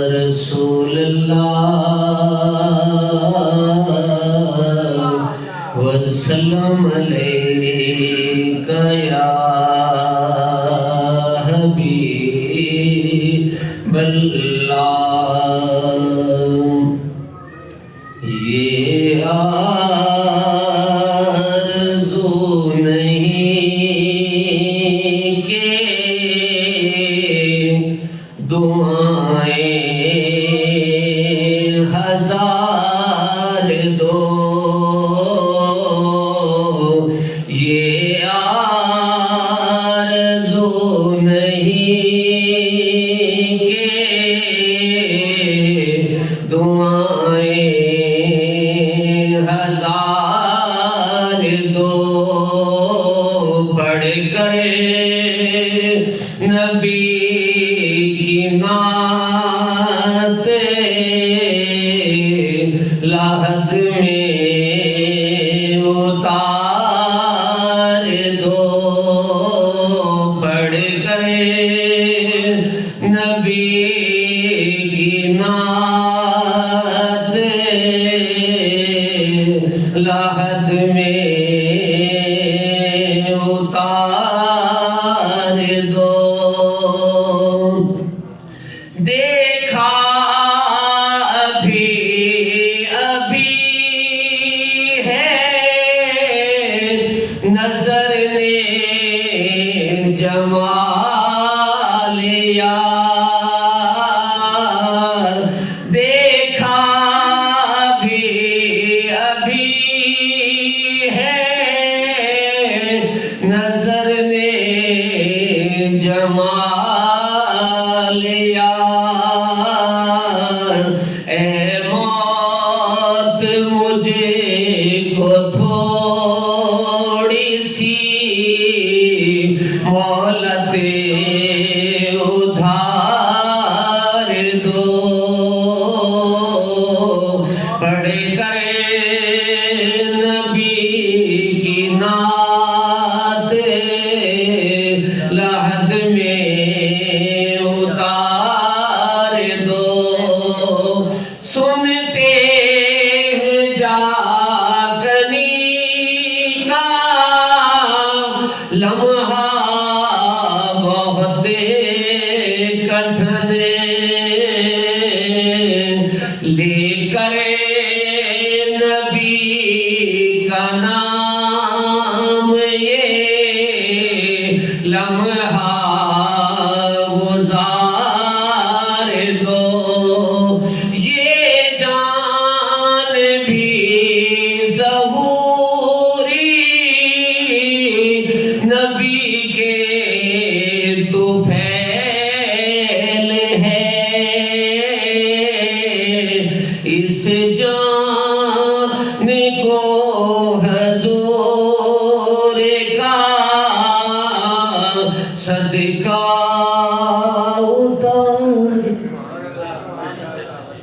رسول اللہ وسلم علیک یا حبیب اللہ یہ آرزو نہیں کہ دعائیں ہزار دو، یہ آرزو نہیں کہ دعائیں ہزار دو، پڑھ کر نبی کی نعت لحد میں اتار دو، پڑھ کر نبی کی نعت لحد میں اتار دو۔ دیکھا ابھی ابھی ہے نظر نے جمال یار، دیکھا ابھی ابھی ہے نظر نے جمال یار، اے موت مجھے کو تھوڑی سی مہلت ادھار دو، پڑھ کر نبی کی نعت لحد میں